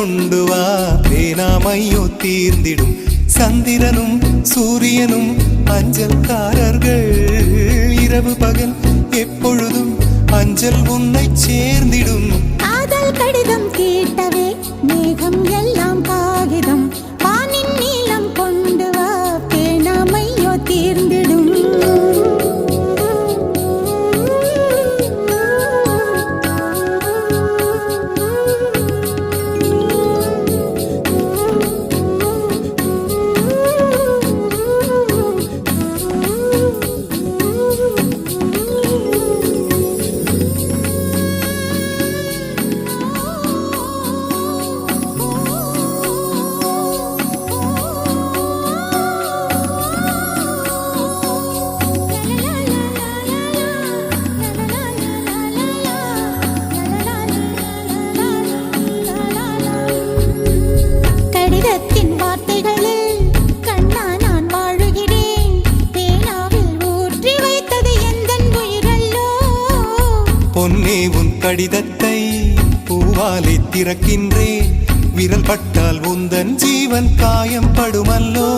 கொண்டு வா பேனாமையோ தீர்ந்திடும் சந்திரனும் சூரியனும் அஞ்சல்காரர்கள் இரவு பகல் எப்பொழுதும் அஞ்சல் உன்னை சேர்ந்திடும் காதல் கடிதம் கேட்டவே மேகம் எல்லாம் காகிதம் வானின் நீளம் கொண்டு வா பேனாமையோ தீர்ந்திடும் பொன்னே உன் கடிதத்தை பூவாலை திறக்கின்றேன் விரல் பட்டால் உந்தன் ஜீவன் காயம் படுமல்லோ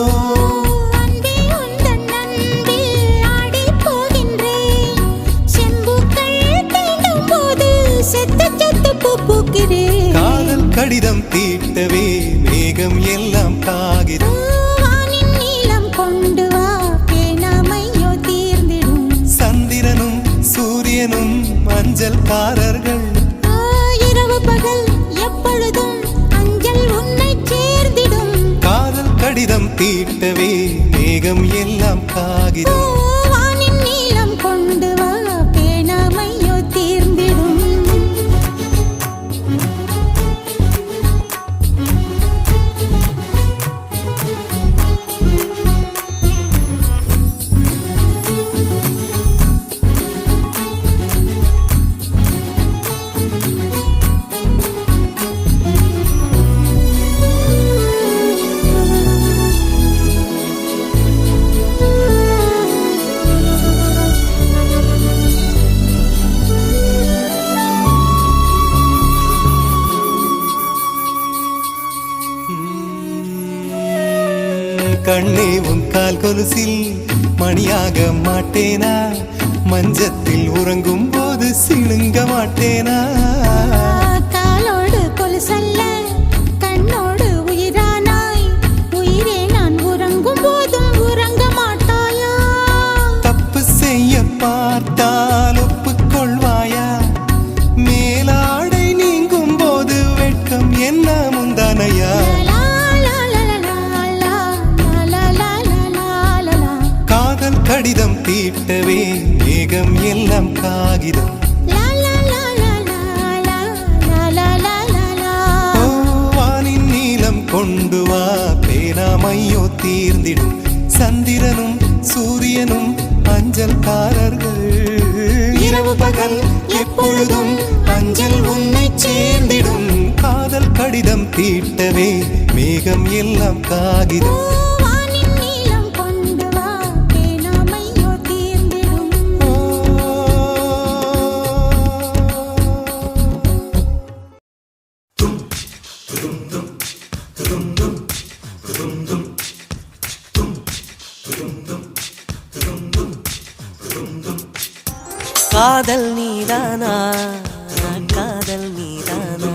காதல் கடிதம் தீட்டவே மேகம் எல்லாம் காகிதம் நீளம் கொண்டு வா பேனாமையோ தீர்ந்திடும் சந்திரனும் சூரியனும் அஞ்சல்காரர்கள் இரவு பகல் எப்பொழுதும் அஞ்சல் உன்னை சேர்ந்திடும் காதல் கடிதம் தீட்டவே மேகம் எல்லாம் காகிதம் வானின் நீளம் கொண்டு வா பேனாமையோ தீர்ந்திடும் கண்ணே உன் கால் கொலுசில் மணியாக மாட்டேனா மஞ்சத்தில் உறங்கும் போது சிணுங்க மாட்டேனா காலோடு கொலுசல்ல கண்ணோடு உயிரானாய் உயிரே நான் உறங்கும் போதும் உறங்க மாட்டாயா தப்பு செய்ய பார்த்தால் ஒப்புக்கொள்வாயா மேலாடை நீங்கும் போது வெட்கம் என்ன முந்தானையா கடிதம் தீட்டவே மேகம் எல்லாம் காகிதம் வானின் நீளம் கொண்டு வா பேனாமையோ தீர்ந்திடும் சந்திரனும் சூரியனும் அஞ்சல்காரர்கள் இரவு பகல் எப்பொழுதும் அஞ்சல் உன்னை சேர்ந்திடும் காதல் கடிதம் தீட்டவே மேகம் எல்லாம் காகிதம் காதல் நீதானா காதல் நீதானா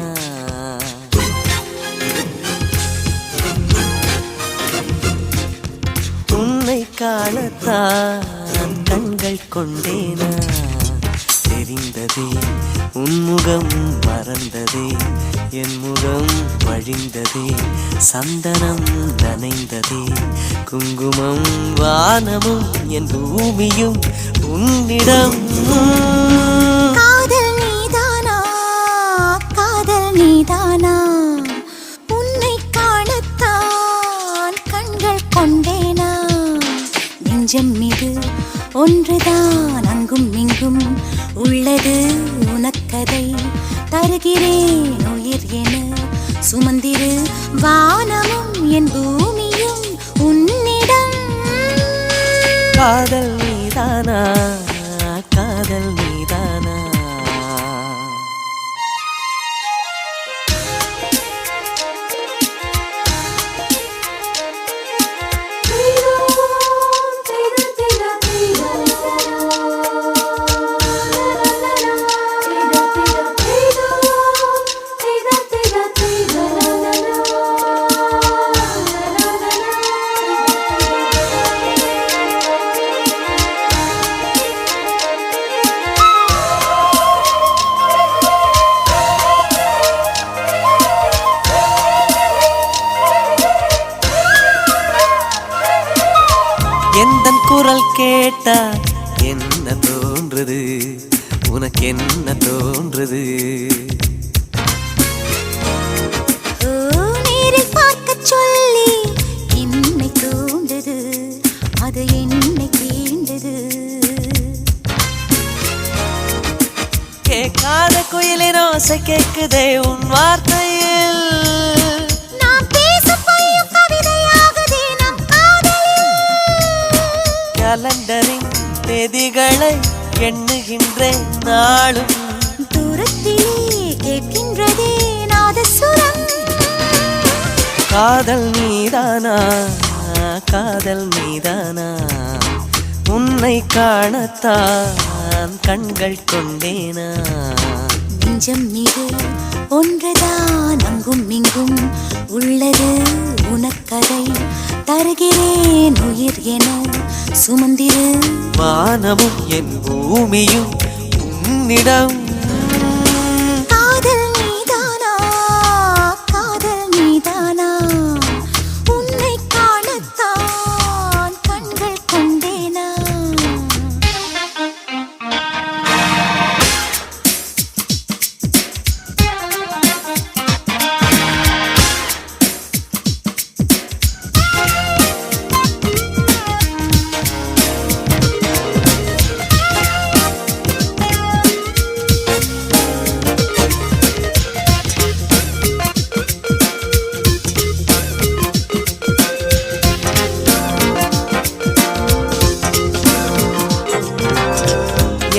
உன்னை காணத்தான் கண்கள் கொண்டேனா தெரிந்ததே உன்முகம் மறந்ததே என் முகம் வழிந்ததே சந்தனம் நனைந்ததே குங்குமம் வானமும் என் பூமியும் உன்னிடம் காதல் நீதானா காதல் நீதானா உன்னை காணத்தான் கண்கள் கொண்டேனா நெஞ்சம் மீது ஒன்றுதான் அங்கும் இங்கும் உள்ளது உனக்கதை தருகிறேன் உயிர் என சுமந்திரு வானமும் என் பூமியும் உன்னிடம் காதல் நீதானா காதல் நீதானா எந்தன் குரல் கேட்டா என்ன தோன்றுது, உனக்கு என்ன தோன்றுது? நேரில் பார்க்க சொல்லி என்னை தூண்டுது, அது என்னை தீண்டுது. கேட்காத குயிலின் ஓசை கேக்குதே உன் வார்த்தையில். நான் பேச பொய்யும் கவிதையாகுதே நம் காதலில். கலண்டரின் தேதிகளை எண்ணுகின்றேன் நாளும். தூரத்திலே கேட்கின்றதே நாதசுரம். காதல் நீதானா, காதல் நீதானா, உன்னை காணத்தான் கண்கள் கொண்டேனா. நெஞ்சம் மீது ஒன்றுதான் அங்கும் இங்கும் உள்ளது உனக்கதை தருகிறேன் உயிர் என சுமந்திரு. வானமும் என் பூமியும் உன்னிடம். காதல் நீதானா, காதல் நீதானா, உன்னை காணத்தான் கண்கள் கொண்டேனா.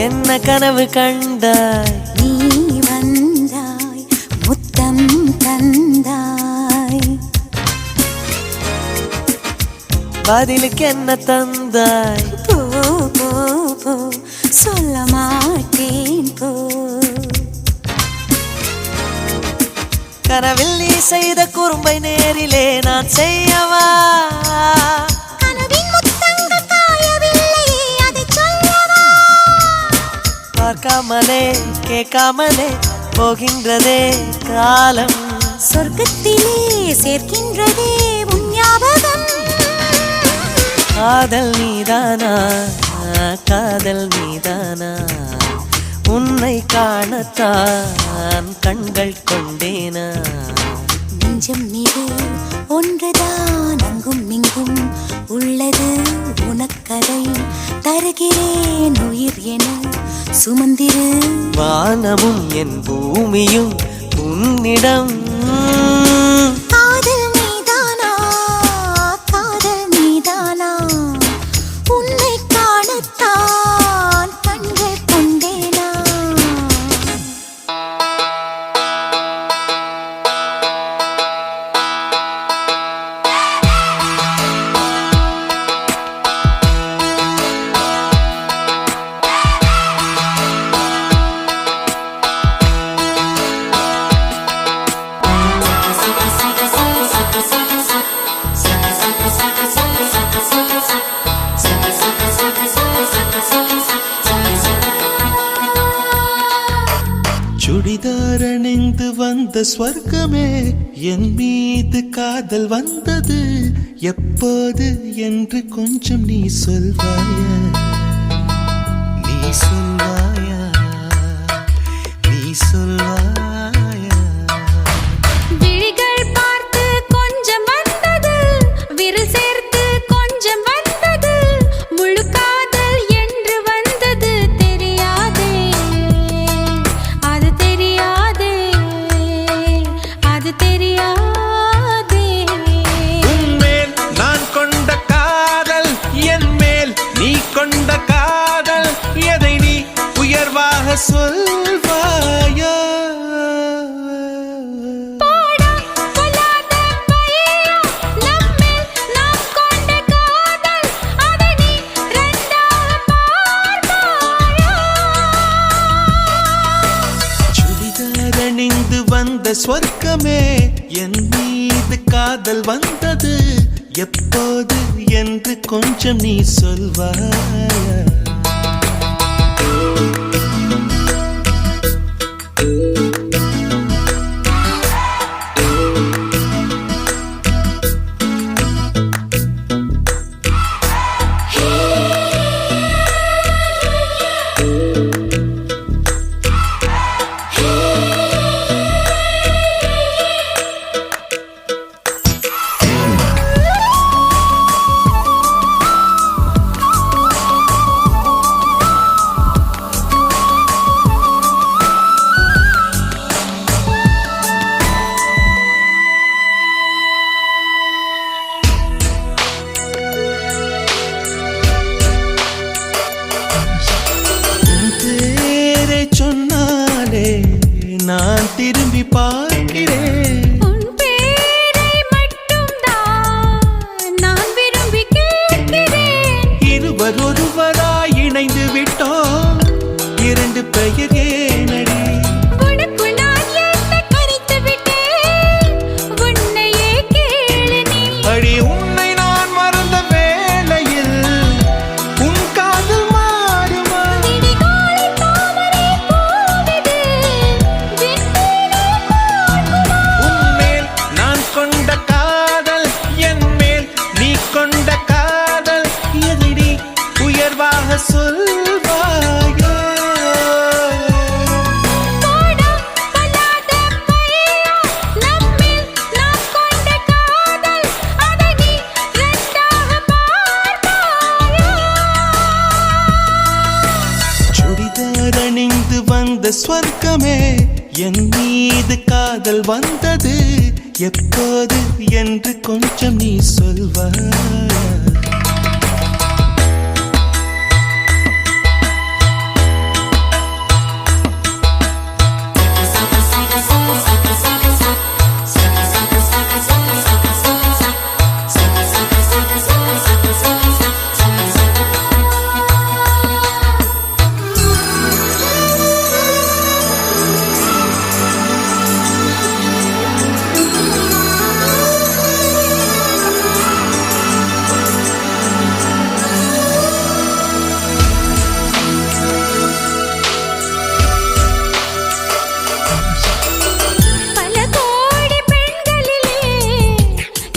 என்ன கனவு கண்டாய், நீ வந்தாய் முத்தம் தந்தாய். பதிலுக்கு என்ன தந்தாய்? போ போ போ சொல்ல மாட்டேன் போ. கனவில் நீ செய்த குறும்பை நேரிலே நான் செய்யவா? கனவின் முத்தங்கள் காயவில்லையே அதை சொல்லவா? பார்க்காமலே கேட்காமலே போகின்றதே காலம். சொர்க்கத்திலே சேர்க்கின்றதே உன் ஞாபகம். காதல் நீதானா, காதல் நீதானா, உன்னை காணத்தான் கண்கள் கொண்டேனா. நெஞ்சம் மீது ஒன்றுதான் அங்கும் இங்கும் உள்ளது உனக்கதை தருகிறேன் உயிர் என சுமந்திரு. வானமும் என் பூமியும் உன்னிடம். காதல் நீதானா, காதல் நீதானா, உன்னை காணத்தான் கண்கள் கொண்டேனா. சுடிதார் அணிந்து வந்த ஸ்வர்க்கமே, என் மீது காதல் வந்தது எப்போது என்று கொஞ்சம் நீ சொல்வாயா, நீ சொல்வாயா, நீ சொல்வாயா. விழிகள் பார்த்து கொஞ்சம் வந்தது, விரல் சேர்த்து கொஞ்சம் வந்தது, முழு காதல் என்று வந்தது தெரியாதே, அது தெரியாதே, அது தெரியாதே. உன்மேல் நான் கொண்ட காதல், என் மேல் நீ கொண்ட காதல், எதை நீ உயர்வாக சொல்வாயா? அணிந்து வந்த ஸ்வர்க்கமே, என் மீது காதல் வந்தது எப்போது என்று கொஞ்சம் நீ சொல்வாயா? விரும்பி பார்க்கிறேன். உன் பேரை மட்டும்தான் நான் விரும்பி கேட்கிறேன். இருவர் ஒருவராய் இணைந்து விட்டோம், இரண்டு பெயர் ஏனடி? உனக்குள் நான் என்னை கரைத்து விட்டேன், உன்னையே கேளு நீ. அடி உன்னை நான் மறந்த வேளையில் உன் காதல் மாறுமா? விடிகாலை தாமரை பூவிது, விண்மீனே பார்க்குமா? உன்மேல் நான் கொண்ட காதல், என் மேல் நீ கொண்ட காதல், எதிரி உயர்வாக சொல்வாயோ? போடா பொல்லாத பையா, நம்மில் நாம் கொண்ட காதல், அதை நீ இரண்டாக பார்ப்பாயா? சுடிதார் அணிந்து வந்த ஸ்வர்க்கமே, என் மீது காதல் வந்தது எப்போது என்று கொஞ்சம் நீ சொல்வாய்? பல கோடி பெண்களிலே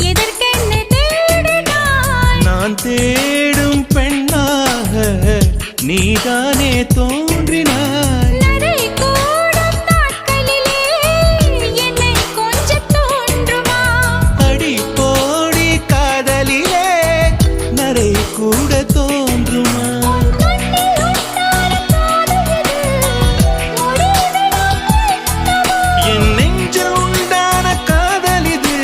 எதற்கென்ன தேடினாய்? நான் தேடும் பெண்ணாக நீதானே தோன்றினாய். நடை கூடும் நாட்களிலே என்னை கொஞ்சம் தோன்றுமா? அடி போடி காதலிலே நரை கூட தோன்றுமா? கண்ணில் உன்னார காதலிது, முடிவிடம் என்னவோ? என் நெஞ்சில் உண்டான காதல் இது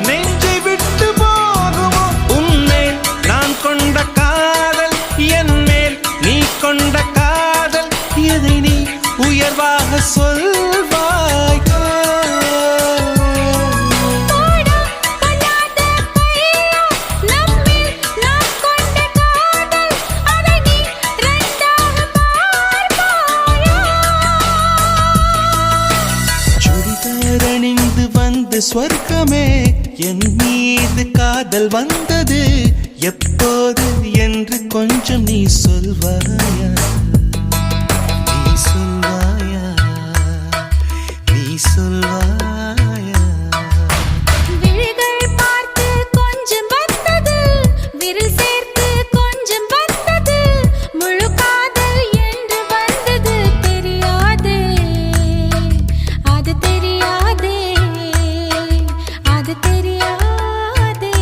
நெஞ்சை விட்டு போகுமோ? உன்மேல் நான் கொண்ட காதல், என் மேல் நீ கொண்ட காதல், எதை நீ உயர்வாக சொல்வாயோ? போடா பொல்லாத பையா, நம்மில் நாம் கொண்ட காதல், அதை நீ இரண்டாக பார்ப்பாயா? சுடிதார் அணிந்து வந்த ஸ்வர்க்கமே, என் மீது காதல் வந்தது எப்போது என்று கொஞ்சம் நீ சொல்வாயா? நீ சொல்வாயா? நீ சொல்வாயா? விழிகள் பார்த்து கொஞ்சம் வந்தது, விரல் சேர்த்து கொஞ்சம் வந்தது, முழு காதல் என்று வந்தது தெரியாதே, அது தெரியாதே, அது தெரியாதே.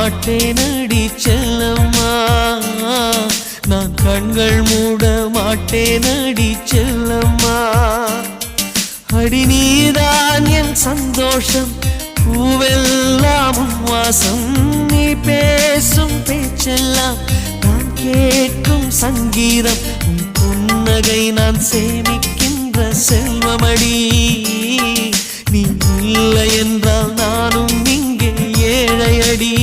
மாட்டேனடி செல்லம்மா, நான் கண்கள் மூட மாட்டேனடி செல்லம்மா. அடி நீதான் என் சந்தோஷம், பூவெல்லாம் உன் வாசம். நீ பேசும் பேச்செல்லாம் நான் கேட்கும் சங்கீதம். உன் புன்னகை நான் சேமிக்கின்ற செல்வமடி. நீ இல்லை என்றால் நானும் இங்கே ஏழையடி.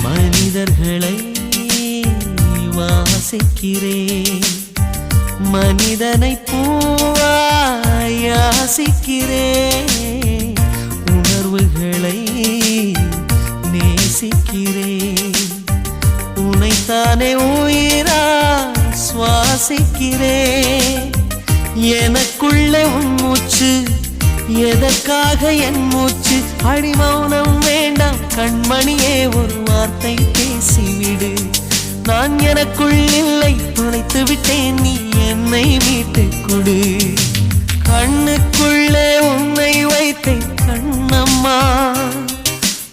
மனிதர்களை வாசிக்கிறேன், மனிதனை பூவாய் யாசிக்கிறேன். உணர்வுகளை நேசிக்கிறேன், உன்னைத்தானே உயிராய் சுவாசிக்கிறேன். எனக்குள்ளே உன் மூச்சு, எதற்காக என் மூச்சு? அடி மௌனம் வேண்டாம் கண்மணியே, ஒரு வார்த்தை பேசிவிடு. நான் எனக்குள் இல்லை, துளைத்து விட்டேன், நீ என்னை மீட்டுக் கொடு. கண்ணுக்குள்ளே உன்னை வைத்தேன் கண்ணம்மா,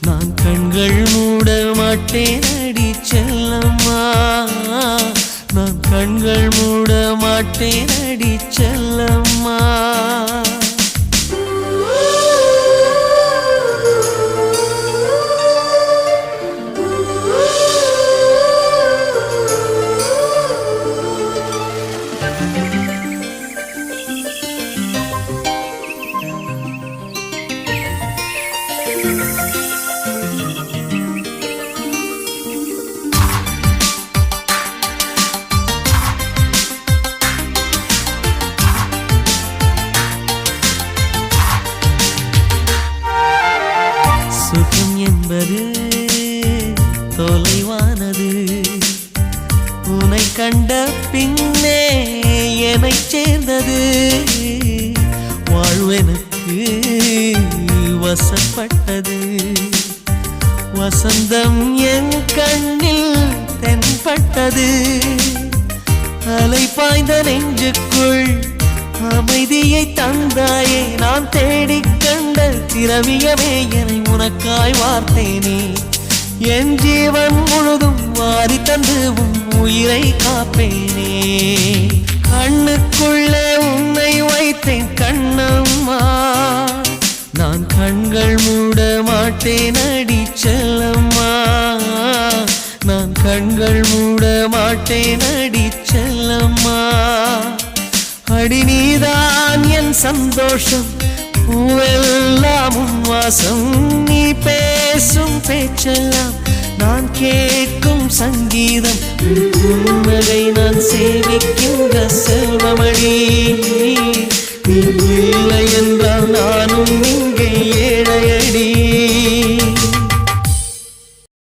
நான் கண்கள் மூட மாட்டேன் அடி செல்லம்மா, நான் கண்கள் மூட மாட்டேன் அடி செல்லம்மா. சுகம் என்பது தொலைவானது, உன்னை கண்ட பின்னே என்னை சேர்ந்தது. வாழ்வெனக்கு வசப்பட்டது, வசந்தம் என் கண்ணில் தென்பட்டது. அலை பாய்ந்த நெஞ்சுக்குள் அமைதியை தந்தாயே, நான் தேடிக் கண்ட திரவியமே என்னை உனக்காய் வார்த்தேனே. என் ஜீவன் முழுதும் வாரி தந்து உன் உயிரை காப்பேனே. கண்ணுக்குள்ளே உன்னை வைத்தேன் கண்ணம்மா, நான் கண்கள் மூட மாட்டேன் அடி செல்லம்மா, நான் கண்கள் மூட மாட்டேன் அடி செல்லம்மா. அடி நீதான் என் சந்தோஷம், பூவெல்லாம் உன் வாசம். நீ பேசும் பேச்செல்லாம் நான் கேட்கும் சங்கீதம். புன்னகை நான் சேவிக்கின்ற செல்வமடி. நீ இல்லை என்றால் நானும் இங்கே ஏழையடி.